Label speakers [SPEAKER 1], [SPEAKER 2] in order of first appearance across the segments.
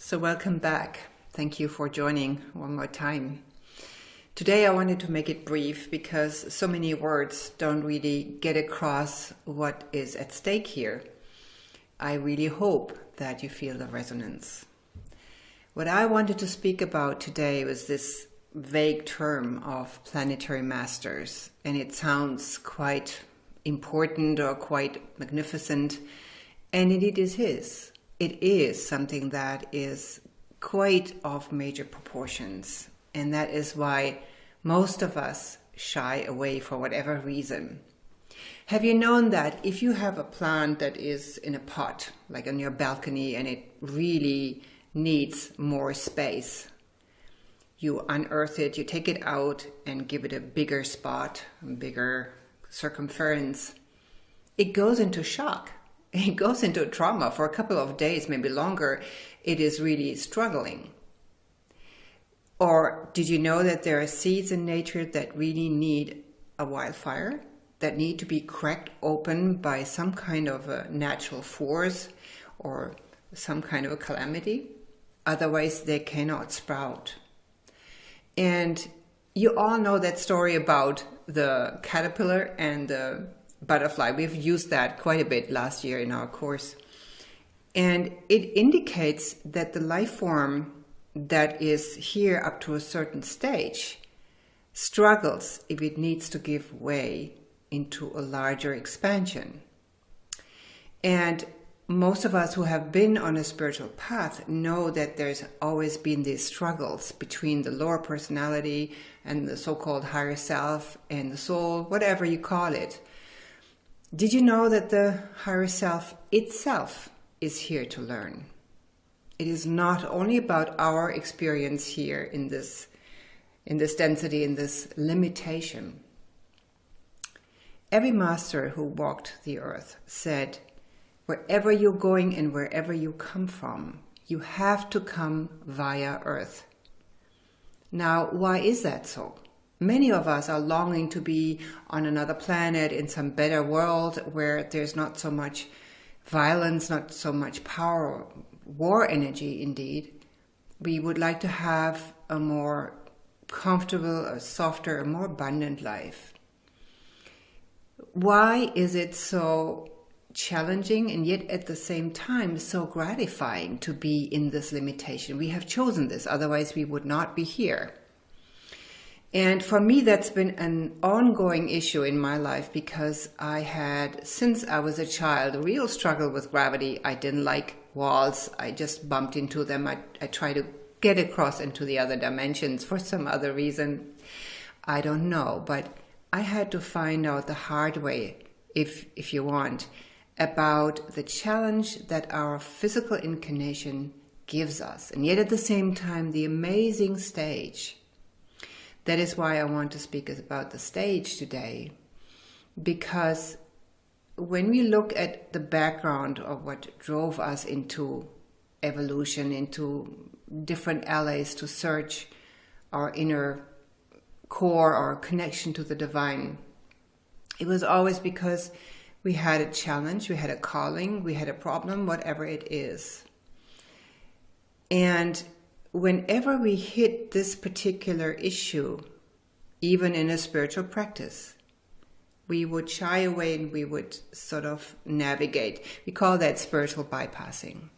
[SPEAKER 1] So welcome back. Thank you for joining one more time. Today I wanted to make it brief because so many words don't really get across what is at stake here. I really hope that you feel the resonance. What I wanted to speak about today was this vague term of Planetary Masters, and it sounds quite important or quite magnificent, and it is his. It is something that is quite of major proportions, and that is why most of us shy away for whatever reason. Have you known that if you have a plant that is in a pot, like on your balcony, and it really needs more space, you unearth it, you take it out and give it a bigger spot, a bigger circumference, it goes into shock. It goes into trauma for a couple of days, maybe longer. It is really struggling. Or did you know that there are seeds in nature that really need a wildfire, that need to be cracked open by some kind of a natural force or some kind of a calamity? Otherwise, they cannot sprout. And you all know that story about the caterpillar and the butterfly. We've used that quite a bit last year in our course. And it indicates that the life form that is here up to a certain stage struggles if it needs to give way into a larger expansion. And most of us who have been on a spiritual path know that there's always been these struggles between the lower personality and the so-called higher self and the soul, whatever you call it. Did you know that the higher self itself is here to learn? It is not only about our experience here in this density, in this limitation. Every master who walked the earth said, wherever you're going and wherever you come from, you have to come via earth. Now, why is that so? Many of us are longing to be on another planet in some better world where there's not so much violence, not so much power, war energy indeed. We would like to have a more comfortable, a softer, a more abundant life. Why is it so challenging and yet at the same time so gratifying to be in this limitation? We have chosen this, otherwise we would not be here. And for me, that's been an ongoing issue in my life because I had, since I was a child, a real struggle with gravity. I didn't like walls. I just bumped into them. I tried to get across into the other dimensions for some other reason. I don't know, but I had to find out the hard way, if you want, about the challenge that our physical incarnation gives us. And yet at the same time, the amazing stage. That is why I want to speak about the stage today, because when we look at the background of what drove us into evolution, into different alleys to search our inner core, our connection to the divine, it was always because we had a challenge, we had a calling, we had a problem, whatever it is. And whenever we hit this particular issue, even in a spiritual practice, we would shy away and we would sort of navigate. We call that spiritual bypassing.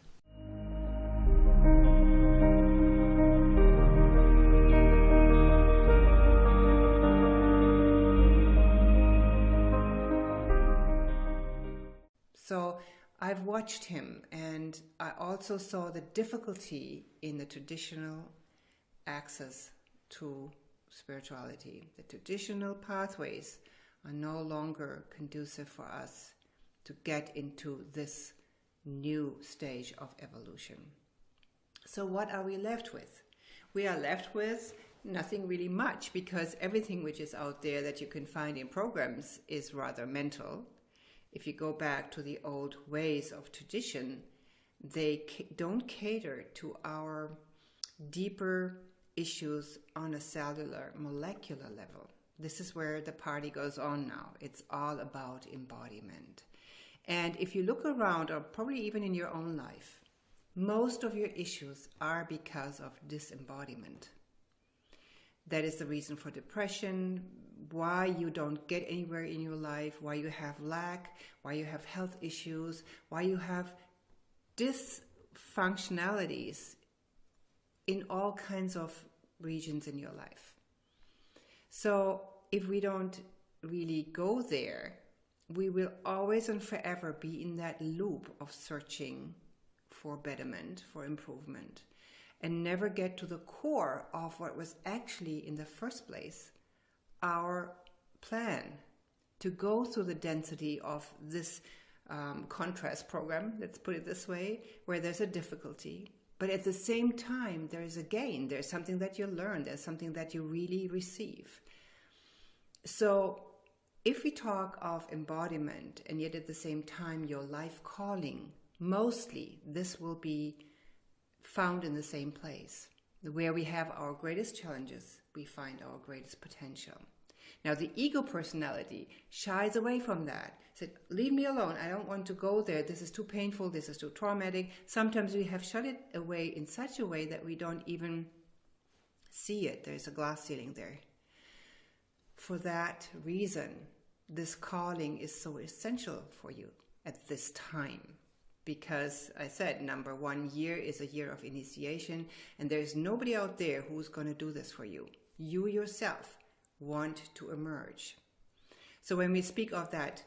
[SPEAKER 1] So I've watched him, and I also saw the difficulty in the traditional access to spirituality. The traditional pathways are no longer conducive for us to get into this new stage of evolution. So what are we left with? We are left with nothing really much, because everything which is out there that you can find in programs is rather mental. If you go back to the old ways of tradition, they don't cater to our deeper issues on a cellular, molecular level. This is where the party goes on now. It's all about embodiment. And if you look around, or probably even in your own life, Most of your issues are because of disembodiment. That is the reason for depression, why you don't get anywhere in your life, why you have lack, why you have health issues, why you have dysfunctionalities in all kinds of regions in your life. So if we don't really go there, we will always and forever be in that loop of searching for betterment, for improvement, and never get to the core of what was actually in the first place our plan to go through the density of this contrast program, let's put it this way, where there's a difficulty, but at the same time there is a gain, there's something that you learn, there's something that you really receive. So if we talk of embodiment and yet at the same time your life calling, mostly this will be found in the same place. Where we have our greatest challenges, we find our greatest potential. Now the ego personality shies away from that. Said, leave me alone, I don't want to go there, this is too painful, this is too traumatic. Sometimes we have shut it away in such a way that we don't even see it. There's a glass ceiling there. For that reason, this calling is so essential for you at this time. Because I said, number 1 year is a year of initiation, and there's nobody out there who's going to do this for you. You yourself want to emerge. So when we speak of that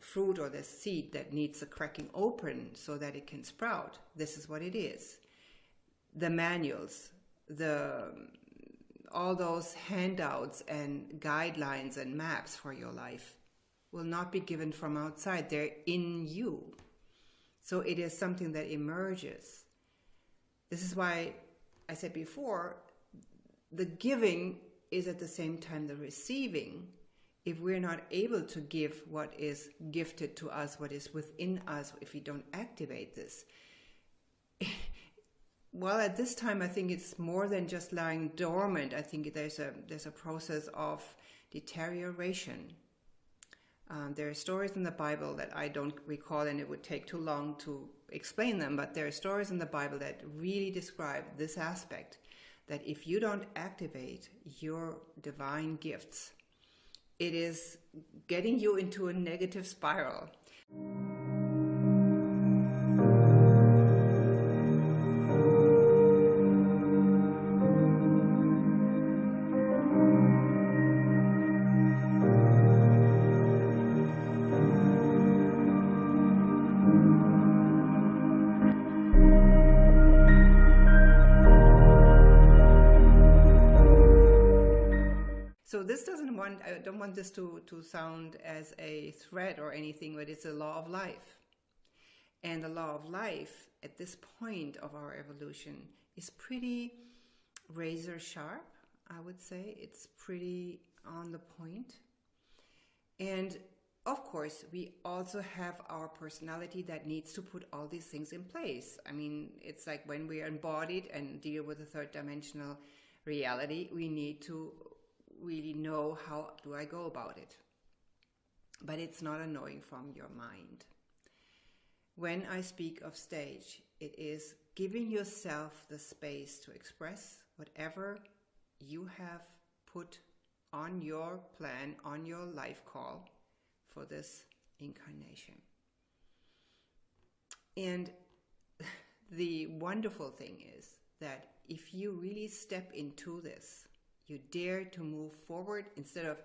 [SPEAKER 1] fruit or the seed that needs a cracking open so that it can sprout, this is what it is. The manuals, all those handouts and guidelines and maps for your life will not be given from outside. They're in you. So it is something that emerges. This is why I said before, the giving is at the same time the receiving. If we're not able to give what is gifted to us, what is within us, if we don't activate this, well, at this time, I think it's more than just lying dormant. I think there's a process of deterioration. There are stories in the Bible that I don't recall, and it would take too long to explain them, but there are stories in the Bible that really describe this aspect, that if you don't activate your divine gifts, it is getting you into a negative spiral. So this I don't want this to sound as a threat or anything, but it's a law of life. And the law of life at this point of our evolution is pretty razor sharp, I would say. It's pretty on the point. And of course, we also have our personality that needs to put all these things in place. I mean, it's like when we are embodied and deal with a third dimensional reality, we need to really know how do I go about it. But it's not a knowing from your mind. When I speak of stage, it is giving yourself the space to express whatever you have put on your plan, on your life call for this incarnation. And the wonderful thing is that if you really step into this, you dare to move forward instead of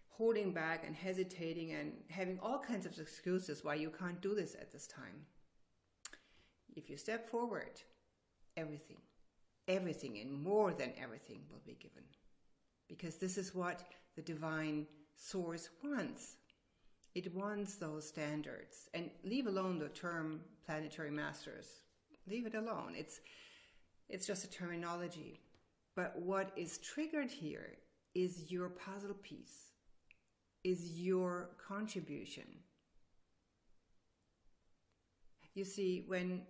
[SPEAKER 1] holding back and hesitating and having all kinds of excuses why you can't do this at this time. If you step forward, everything and more than everything will be given. Because this is what the divine source wants. It wants those standards. And leave alone the term Planetary Masters. Leave it alone. It's just a terminology. But what is triggered here is your puzzle piece, is your contribution. You see, when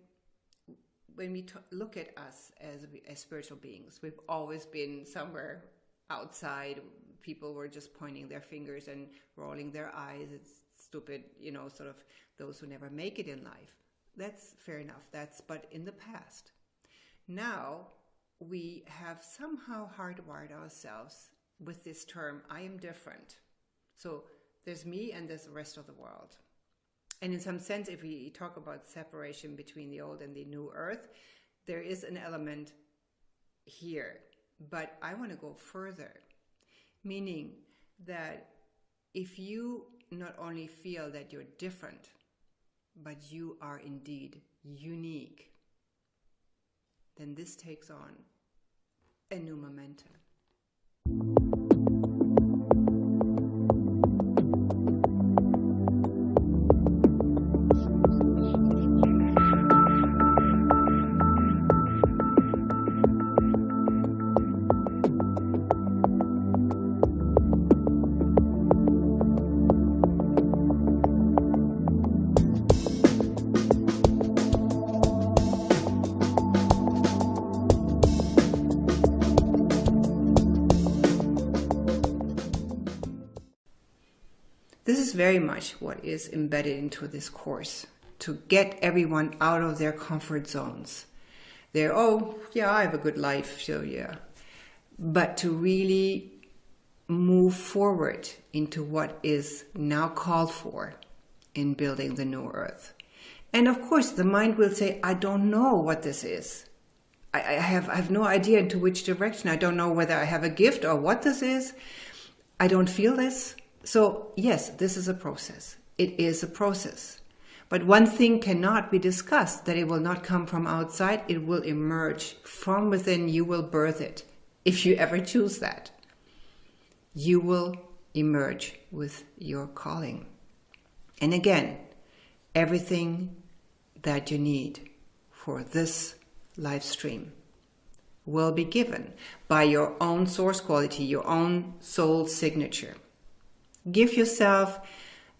[SPEAKER 1] we look at us as spiritual beings, we've always been somewhere outside. People were just pointing their fingers and rolling their eyes. It's stupid, sort of those who never make it in life. That's fair enough. But in the past. Now we have somehow hardwired ourselves with this term, I am different. So there's me and there's the rest of the world. And in some sense, if we talk about separation between the old and the new earth, there is an element here. But I want to go further, meaning that if you not only feel that you're different, but you are indeed unique, then this takes on a new momentum. This is very much what is embedded into this course, to get everyone out of their comfort zones. They're, oh, yeah, I have a good life, so yeah. But to really move forward into what is now called for in building the new earth. And of course, the mind will say, I don't know what this is. I have no idea into which direction. I don't know whether I have a gift or what this is. I don't feel this. So yes, this is a process. It is a process. But one thing cannot be discussed, that it will not come from outside. It will emerge from within. You will birth it. If you ever choose that, you will emerge with your calling. And again, everything that you need for this live stream will be given by your own source quality, your own soul signature. Give yourself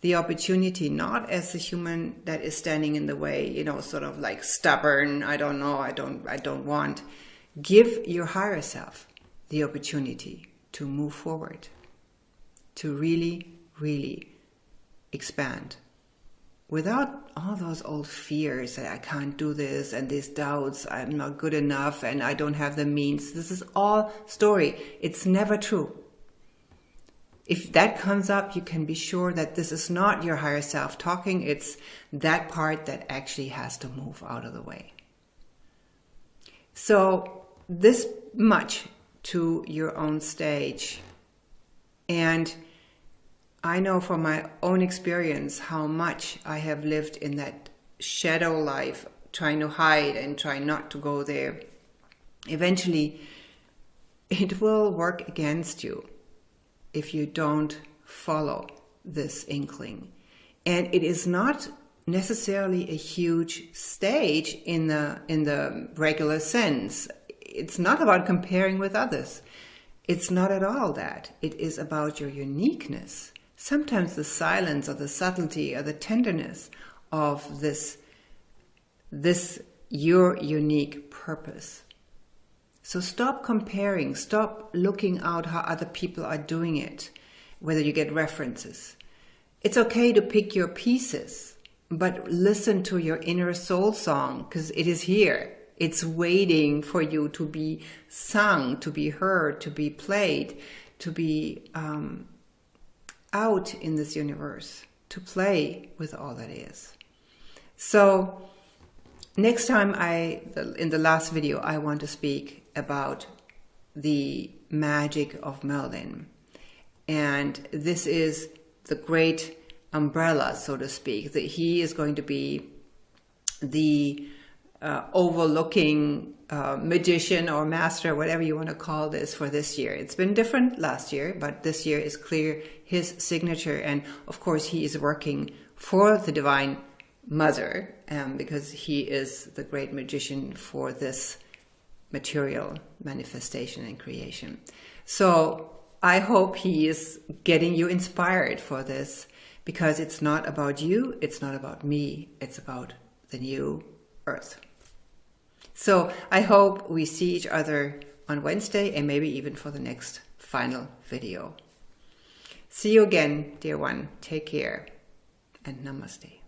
[SPEAKER 1] the opportunity, not as a human that is standing in the way, sort of like stubborn, I don't know, I don't want. Give your higher self the opportunity to move forward, to really, really expand without all those old fears that I can't do this and these doubts, I'm not good enough and I don't have the means. This is all story. It's never true. If that comes up, you can be sure that this is not your higher self talking. It's that part that actually has to move out of the way. So this much to your own stage. And I know from my own experience how much I have lived in that shadow life, trying to hide and trying not to go there. Eventually, it will work against you if you don't follow this inkling. And it is not necessarily a huge stage in the regular sense. It's not about comparing with others. It's not at all that. It is about your uniqueness. Sometimes the silence or the subtlety or the tenderness of this your unique purpose. So stop comparing, stop looking out how other people are doing it, whether you get references. It's okay to pick your pieces, but listen to your inner soul song, because it is here. It's waiting for you to be sung, to be heard, to be played, to be out in this universe, to play with all that is. So next time in the last video, I want to speak about the magic of Merlin. And this is the great umbrella, so to speak, that he is going to be the overlooking magician or master, whatever you want to call this, for this year. It's been different last year, but this year is clear his signature. And of course, he is working for the Divine Mother, because he is the great magician for this material manifestation and creation. So I hope he is getting you inspired for this, because it's not about you, it's not about me, it's about the new earth. So I hope we see each other on Wednesday, and maybe even for the next final video. See you again, dear one. Take care and namaste.